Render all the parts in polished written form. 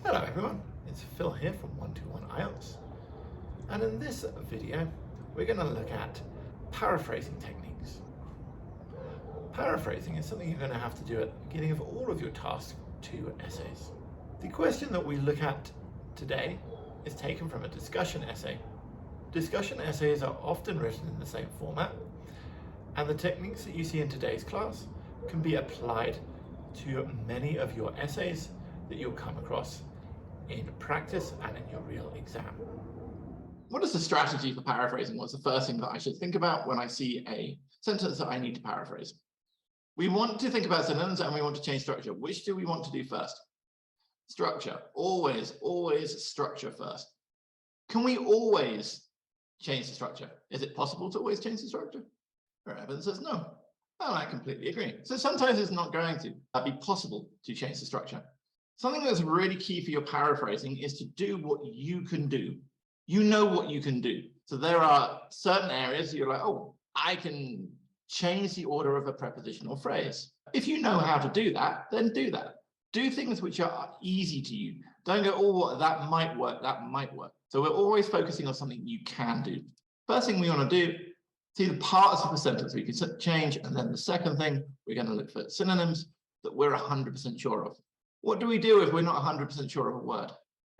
Hello everyone, it's Phil here from 121 IELTS, and in this video we're going to look at paraphrasing techniques. Paraphrasing is something you're going to have to do at the beginning of all of your Task 2 essays. The question that we look at today is taken from a discussion essay. Discussion essays are often written in the same format, and the techniques that you see in today's class can be applied to many of your essays that you'll come across in practice and in your real exam. What is the strategy for paraphrasing? What's the first thing that I should think about when I see a sentence that I need to paraphrase? We want to think about synonyms and we want to change structure. Which do we want to do first? Structure. Always structure first. Can we always change the structure? Is it possible to always change the structure? Our evidence says no. And I completely agree. So sometimes it's not going to be possible to change the structure. Something that's really key for your paraphrasing is to do what you can do. You know what you can do. So there are certain areas you're like, oh, I can change the order of a prepositional phrase. If you know how to do that, then do that. Do things which are easy to you. Don't go, oh, that might work, that might work. So we're always focusing on something you can do. First thing we want to do, see the parts of the sentence we can change. And then the second thing, we're going to look for synonyms that we're 100% sure of. What do we do if we're not 100% sure of a word?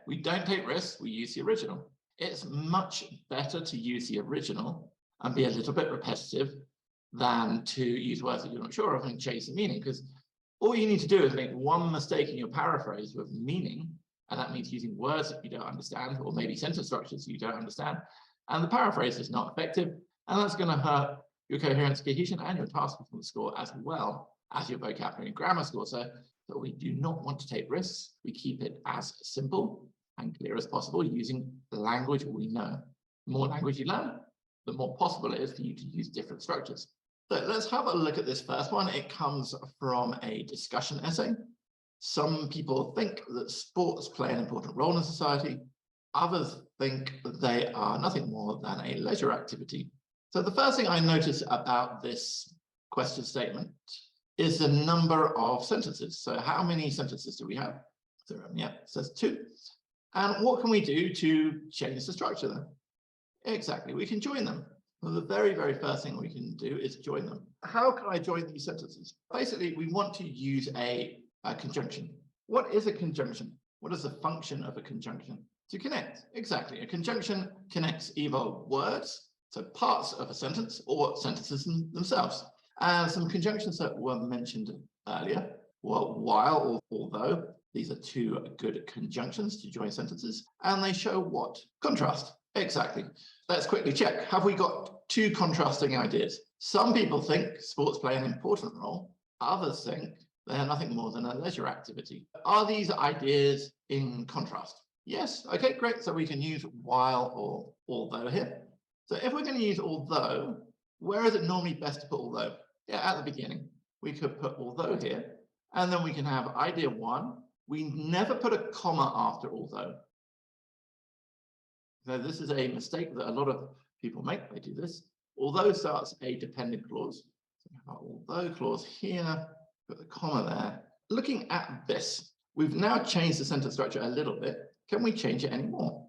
We don't take risks, we use the original. It's much better to use the original and be a little bit repetitive than to use words that you're not sure of and change the meaning, because all you need to do is make one mistake in your paraphrase with meaning, and that means using words that you don't understand, or maybe sentence structures you don't understand, and the paraphrase is not effective, and that's going to hurt your coherence, cohesion, and your task performance score, as well as your vocabulary and grammar score. So we do not want to take risks. We keep it as simple and clear as possible using the language we know. The more language you learn, the more possible it is for you to use different structures. So let's have a look at this first one. It comes from a discussion essay. Some people think that sports play an important role in society. Others think that they are nothing more than a leisure activity. So the first thing I notice about this question statement is the number of sentences. So how many sentences do we have? 0, yeah, it says 2. And what can we do to change the structure then? Exactly, we can join them. Well, the very first thing we can do is join them. How can I join these sentences? Basically, we want to use a conjunction. What is a conjunction? What is the function of a conjunction? To connect, exactly. A conjunction connects either words, so parts of a sentence, or sentences themselves. Some conjunctions that were mentioned earlier were while or although. These are two good conjunctions to join sentences. And they show what? Contrast. Exactly. Let's quickly check. Have we got two contrasting ideas? Some people think sports play an important role. Others think they are nothing more than a leisure activity. Are these ideas in contrast? Yes. Okay, great. So we can use while or although here. So if we're going to use although, where is it normally best to put although? Yeah, at the beginning. We could put although here, and then we can have idea 1. We never put a comma after although. So this is a mistake that a lot of people make. They do this. Although starts a dependent clause. So we have our although clause here, put the comma there. Looking at this, we've now changed the sentence structure a little bit. Can we change it anymore?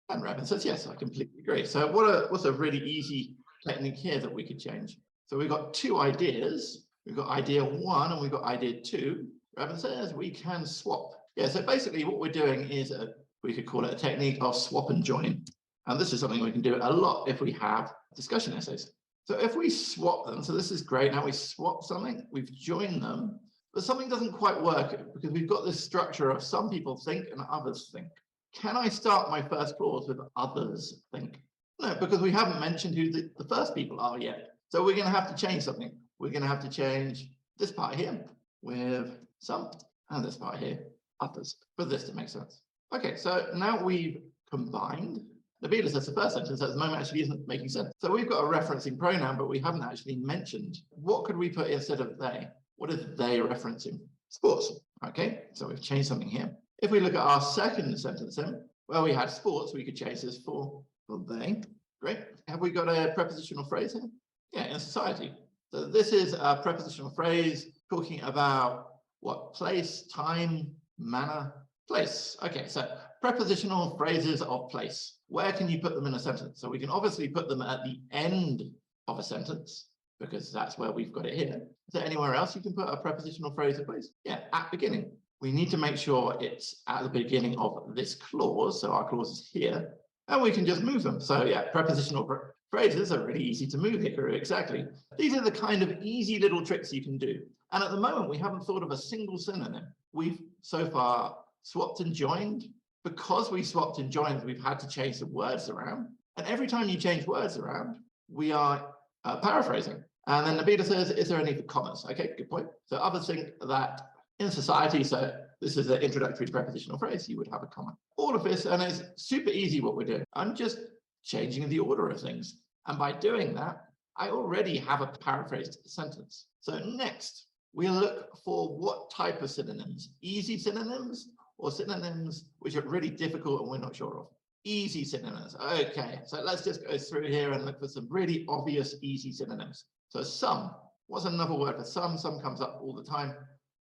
And Raven says, yes, I completely agree. So what's a really easy technique here that we could change? So we've got two ideas. We've got idea 1 and we've got idea 2. Raven says we can swap. Yeah, so basically what we're doing is, we could call it a technique of swap and join. And this is something we can do a lot if we have discussion essays. So if we swap them, so this is great. Now we swap something, we've joined them, but something doesn't quite work because we've got this structure of some people think and others think. Can I start my first clause with others think? No, because we haven't mentioned who the first people are yet. So we're going to have to change something. We're going to have to change this part here with some, and this part here, others, for this to make sense. Okay, so now we've combined. Nabila says the first sentence at the moment actually isn't making sense. So we've got a referencing pronoun, but we haven't actually mentioned what could we put instead of they? What is they referencing? Sports. Okay, so we've changed something here. If we look at our second sentence then, where we had sports, we could change this for they. Great. Have we got a prepositional phrase here? Yeah, in society. So this is a prepositional phrase talking about what? Place, time, manner. Place. Okay, so prepositional phrases of place. Where can you put them in a sentence? So we can obviously put them at the end of a sentence because that's where we've got it here. Is there anywhere else you can put a prepositional phrase of place? Yeah, at beginning. We need to make sure it's at the beginning of this clause. So our clause is here, and we can just move them. So yeah, prepositional phrases are really easy to move here. Exactly. These are the kind of easy little tricks you can do. And at the moment, we haven't thought of a single synonym. We've so far swapped and joined. Because we swapped and joined, we've had to change the words around. And every time you change words around, we are paraphrasing. And then Nabila says, is there a need for commas? Okay, good point. So others think that in society, so this is an introductory prepositional phrase, you would have a comma. All of this, and it's super easy what we're doing. I'm just changing the order of things. And by doing that, I already have a paraphrased sentence. So next, we'll look for what type of synonyms. Easy synonyms or synonyms which are really difficult and we're not sure of. Easy synonyms. Okay, so let's just go through here and look for some really obvious easy synonyms. So some. What's another word for some? Some comes up all the time.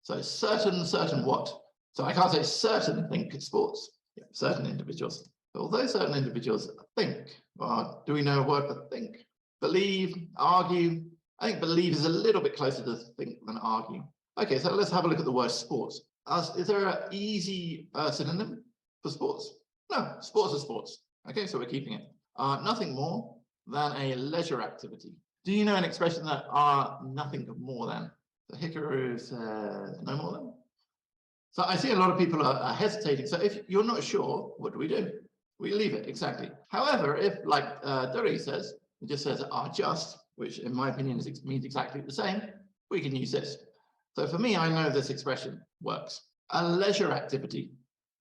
So certain, certain what? So I can't say certain think sports. Yeah, certain individuals. Although certain individuals think, well, do we know a word for think? Believe, argue. I think believe is a little bit closer to think than argue. Okay, so let's have a look at the word sports. Is there an easy synonym for sports? No, sports are sports. Okay, so we're keeping it. Nothing more than a leisure activity. Do you know an expression that are nothing more than? So Hikaru says no more than. So I see a lot of people are hesitating. So if you're not sure, what do? We leave it, exactly. However, if like Dori says, it just says are just, which in my opinion means exactly the same, we can use this. So for me, I know this expression works. A leisure activity.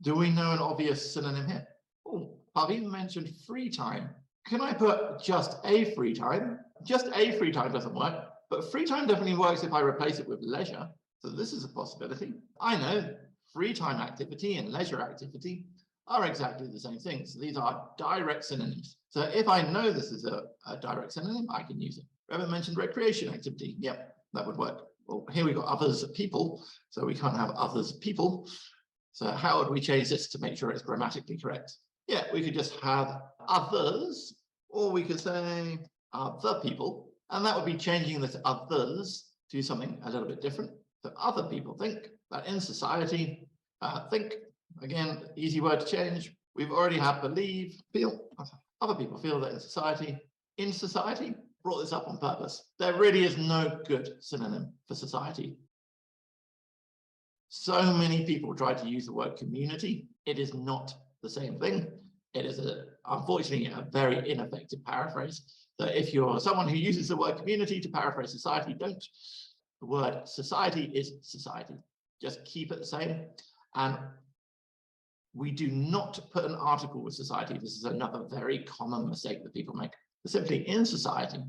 Do we know an obvious synonym here? Oh, I've even mentioned free time. Can I put just a free time? Just a free time doesn't work, but free time definitely works if I replace it with leisure. So this is a possibility. I know free time activity and leisure activity are exactly the same thing. So these are direct synonyms. So if I know this is a direct synonym, I can use it. Reverend mentioned recreation activity. Yep, that would work. Well, here we got others people, so we can't have others people. So how would we change this to make sure it's grammatically correct? Yeah, we could just have others, or we could say other people, and that would be changing this others to something a little bit different. So other people think that in society, think, again, easy word to change. We've already had believe, feel. Other people feel that in society, brought this up on purpose. There really is no good synonym for society. So many people try to use the word community. It is not the same thing. It is, unfortunately, a very ineffective paraphrase. So if you're someone who uses the word community to paraphrase society, don't. The word society is society. Just keep it the same. And we do not put an article with society. This is another very common mistake that people make. Simply in society,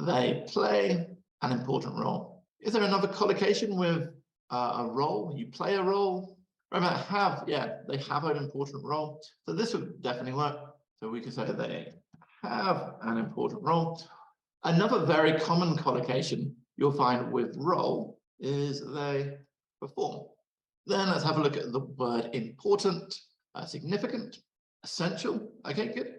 they play an important role. Is there another collocation with a role? You play a role? Remember, they have an important role. So this would definitely work. So we could say they have an important role. Another very common collocation you'll find with role is they perform. Then let's have a look at the word important, significant, essential. Okay, good.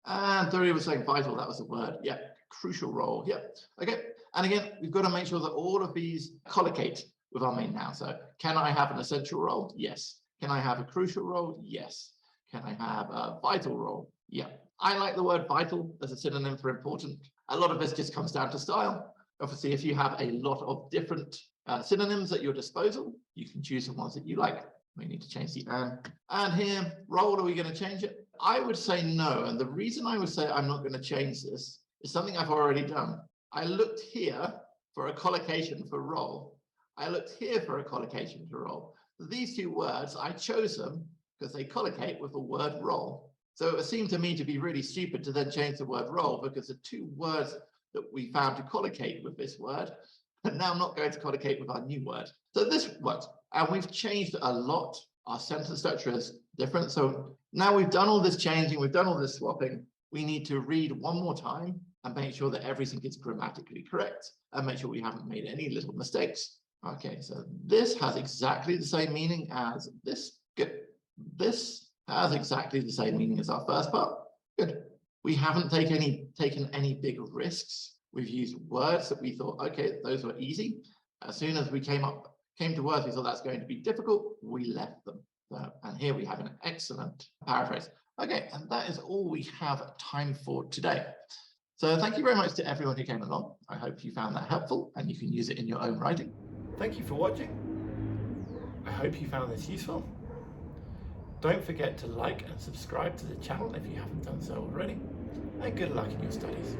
And Dori was saying vital, that was the word. Yeah, crucial role. Yeah, okay. And again, we've got to make sure that all of these collocate with our main noun. So can I have an essential role? Yes. Can I have a crucial role? Yes. Can I have a vital role? Yeah. I like the word vital as a synonym for important. A lot of this just comes down to style. Obviously, if you have a lot of different synonyms at your disposal, you can choose the ones that you like. We need to change the and here, role, are we going to change it? I would say no. And the reason I would say I'm not going to change this is something I've already done. I looked here for a collocation for role. I looked here for a collocation for role. These two words, I chose them because they collocate with the word role. So it would seem to me to be really stupid to then change the word role because the two words that we found to collocate with this word, and now I'm not going to collocate with our new word. So this works. And we've changed a lot. Our sentence structure is different. So now we've done all this changing, we've done all this swapping. We need to read one more time and make sure that everything is grammatically correct and make sure we haven't made any little mistakes. Okay, so this has exactly the same meaning as this. Good. This has exactly the same meaning as our first part. Good. We haven't taken any big risks. We've used words that we thought, okay, those were easy. As soon as we came to words we thought that's going to be difficult, we left them. And here we have an excellent paraphrase. Okay, and that is all we have time for today. So thank you very much to everyone who came along. I hope you found that helpful and you can use it in your own writing. Thank you for watching. I hope you found this useful. Don't forget to like and subscribe to the channel if you haven't done so already. And good luck in your studies.